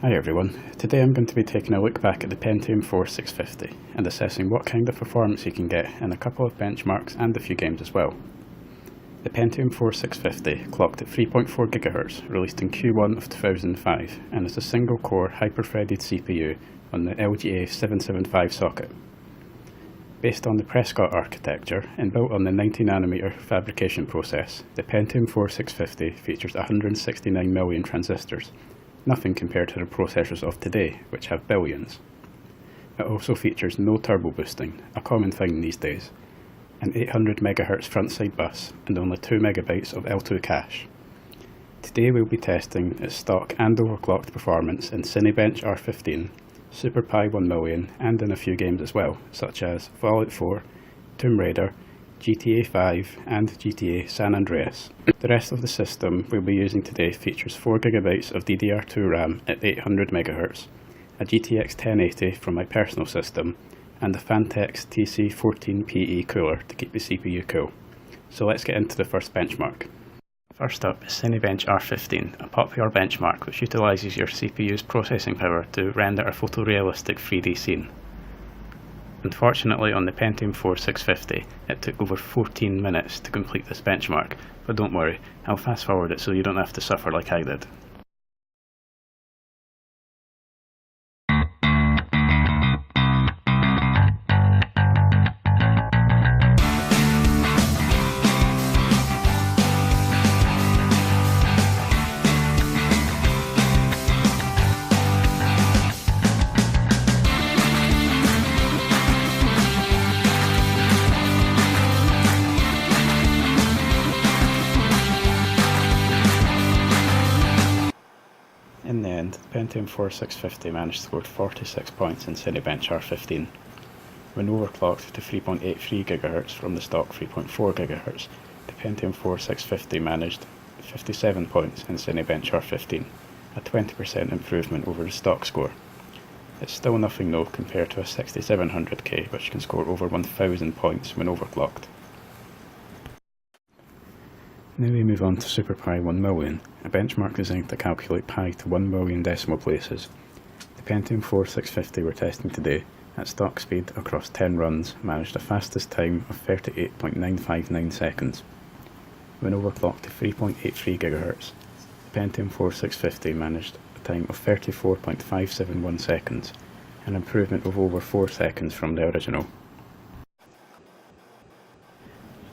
Hi everyone, today I'm going to be taking a look back at the Pentium 4650 and assessing what kind of performance you can get in a couple of benchmarks and a few games as well. The Pentium 4650 clocked at 3.4 GHz, released in Q1 of 2005, and is a single core hyper-threaded CPU on the LGA 775 socket. Based on the Prescott architecture and built on the 90nm fabrication process, the Pentium 4650 features 169 million transistors, nothing compared to the processors of today, which have billions. It also features no turbo boosting, a common thing these days, an 800 MHz frontside bus, and only 2 MB of L2 cache. Today we'll be testing its stock and overclocked performance in Cinebench R15, SuperPi 1 million, and in a few games as well, such as Fallout 4, Tomb Raider, GTA 5 and GTA San Andreas. The rest of the system we'll be using today features 4GB of DDR2 RAM at 800 MHz, a GTX 1080 from my personal system, and a Phanteks TC14PE cooler to keep the CPU cool. So let's get into the first benchmark. First up is Cinebench R15, a popular benchmark which utilises your CPU's processing power to render a photorealistic 3D scene. Unfortunately, on the Pentium 4650, it took over 14 minutes to complete this benchmark, but don't worry, I'll fast forward it so you don't have to suffer like I did. In the end, the Pentium 4650 managed to score 46 points in Cinebench R15. When overclocked to 3.83 GHz from the stock 3.4 GHz, the Pentium 4650 managed 57 points in Cinebench R15, a 20% improvement over the stock score. It's still nothing though compared to a 6700K which can score over 1000 points when overclocked. Now we move on to SuperPi 1 million, a benchmark designed to calculate pi to 1 million decimal places. The Pentium 4650 we're testing today, at stock speed across 10 runs, managed a fastest time of 38.959 seconds. When overclocked to 3.83 GHz, the Pentium 4650 managed a time of 34.571 seconds, an improvement of over 4 seconds from the original.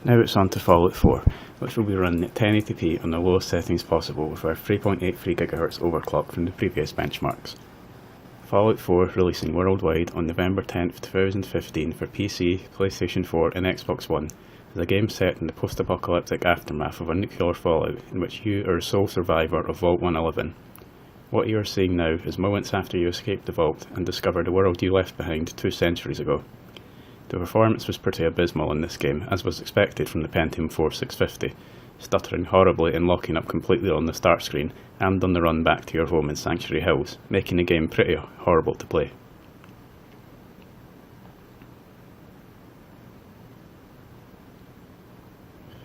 Now it's on to Fallout 4, which will be run at 1080p on the lowest settings possible with our 3.83 GHz overclock from the previous benchmarks. Fallout 4 releasing worldwide on November 10, 2015 for PC, PlayStation 4 and Xbox One is a game set in the post-apocalyptic aftermath of a nuclear fallout in which you are the sole survivor of Vault 111. What you are seeing now is moments after you escaped the vault and discovered the world you left behind 2 centuries ago. The performance was pretty abysmal in this game, as was expected from the Pentium 4650, stuttering horribly and locking up completely on the start screen and on the run back to your home in Sanctuary Hills, making the game pretty horrible to play.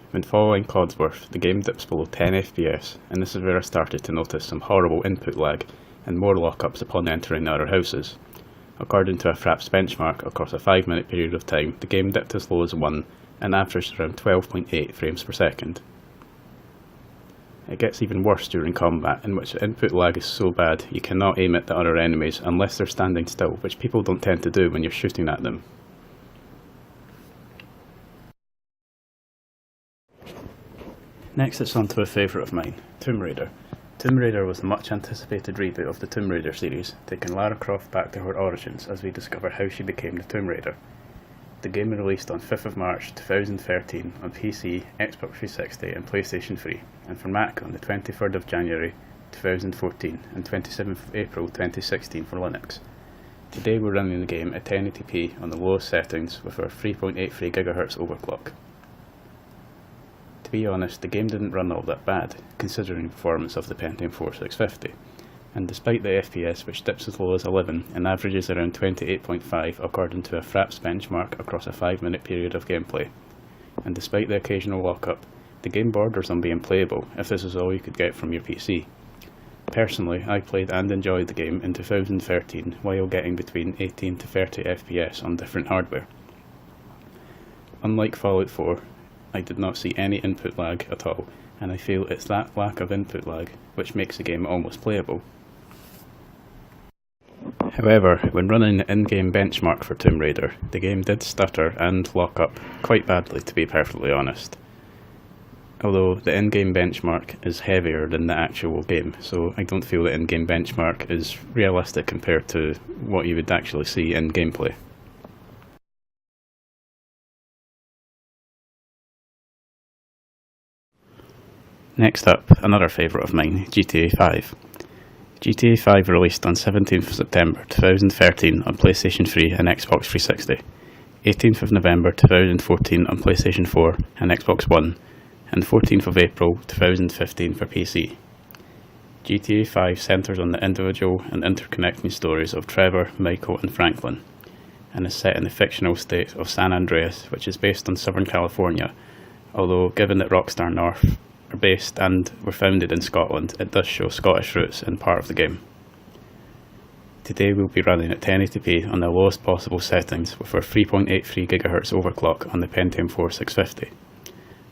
When following Codsworth, the game dips below 10 FPS, and this is where I started to notice some horrible input lag and more lockups upon entering other houses. According to a Fraps benchmark, across a 5-minute period of time, the game dipped as low as 1 and averaged around 12.8 frames per second. It gets even worse during combat, in which the input lag is so bad you cannot aim at the other enemies unless they're standing still, which people don't tend to do when you're shooting at them. Next it's on to a favourite of mine, Tomb Raider. Tomb Raider was the much anticipated reboot of the Tomb Raider series, taking Lara Croft back to her origins as we discover how she became the Tomb Raider. The game released on 5th of March 2013 on PC, Xbox 360 and PlayStation 3, and for Mac on the 23rd of January 2014 and 27th of April 2016 for Linux. Today we're running the game at 1080p on the lowest settings with our 3.83 GHz overclock. To be honest, the game didn't run all that bad, considering the performance of the Pentium 4650, and despite the FPS which dips as low as 11 and averages around 28.5 according to a Fraps benchmark across a 5-minute period of gameplay, and despite the occasional lockup, the game borders on being playable if this is all you could get from your PC. Personally, I played and enjoyed the game in 2013 while getting between 18 to 30 FPS on different hardware. Unlike Fallout 4, I did not see any input lag at all, and I feel it's that lack of input lag which makes the game almost playable. However, when running the in-game benchmark for Tomb Raider, the game did stutter and lock up quite badly, to be perfectly honest. Although the in-game benchmark is heavier than the actual game, so I don't feel the in-game benchmark is realistic compared to what you would actually see in gameplay. Next up, another favourite of mine, GTA 5. GTA 5 released on 17th of September 2013 on PlayStation 3 and Xbox 360, 18th of November 2014 on PlayStation 4 and Xbox One, and 14th of April 2015 for PC. GTA 5 centres on the individual and interconnecting stories of Trevor, Michael and Franklin, and is set in the fictional state of San Andreas, which is based on Southern California, although given that Rockstar North are based and were founded in Scotland, it does show Scottish roots in part of the game. Today we'll be running at 1080p on the lowest possible settings with our 3.83 GHz overclock on the Pentium 4 650.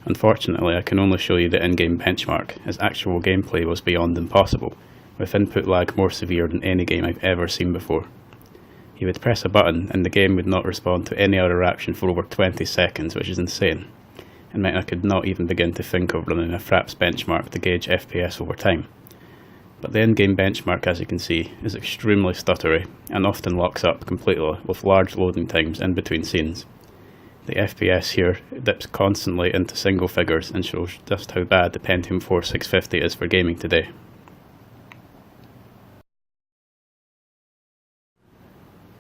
Unfortunately, I can only show you the in-game benchmark, as actual gameplay was beyond impossible, with input lag more severe than any game I've ever seen before. You would press a button and the game would not respond to any other action for over 20 seconds, which is insane, and meant I could not even begin to think of running a Fraps benchmark to gauge FPS over time. But the in-game benchmark, as you can see, is extremely stuttery and often locks up completely with large loading times in between scenes. The FPS here dips constantly into single figures and shows just how bad the Pentium 4 650 is for gaming today.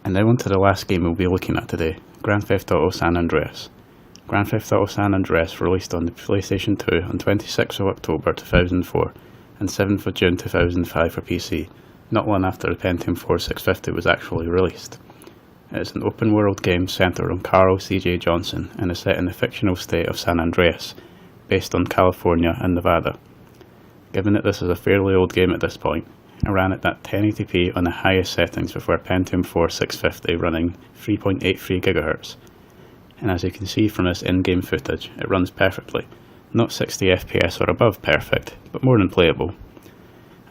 And now on to the last game we'll be looking at today, Grand Theft Auto San Andreas. Grand Theft Auto San Andreas released on the PlayStation 2 on 26th of October 2004 and 7th of June 2005 for PC, not long after the Pentium 4 650 was actually released. It is an open world game centred on Carl C.J. Johnson and is set in the fictional state of San Andreas, based on California and Nevada. Given that this is a fairly old game at this point, I ran it at 1080p on the highest settings with our Pentium 4 650 running 3.83 GHz. And as you can see from this in-game footage, it runs perfectly. Not 60 FPS or above perfect, but more than playable.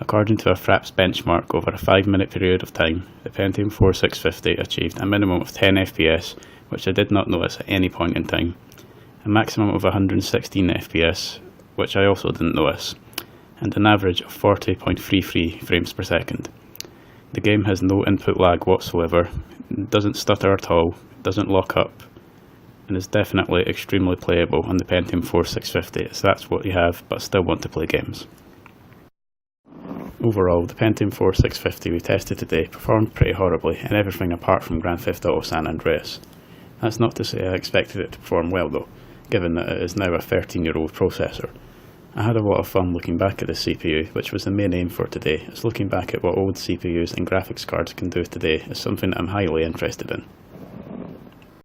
According to a Fraps benchmark over a 5-minute period of time, the Pentium 4 650 achieved a minimum of 10 FPS, which I did not notice at any point in time, a maximum of 116 FPS, which I also didn't notice, and an average of 40.33 frames per second. The game has no input lag whatsoever, doesn't stutter at all, doesn't lock up, and is definitely extremely playable on the Pentium 4 650, so that's what you have but still want to play games. Overall, the Pentium 4 650 we tested today performed pretty horribly in everything apart from Grand Theft Auto San Andreas. That's not to say I expected it to perform well though, given that it is now a 13-year-old processor. I had a lot of fun looking back at the CPU, which was the main aim for today, as looking back at what old CPUs and graphics cards can do today is something that I'm highly interested in.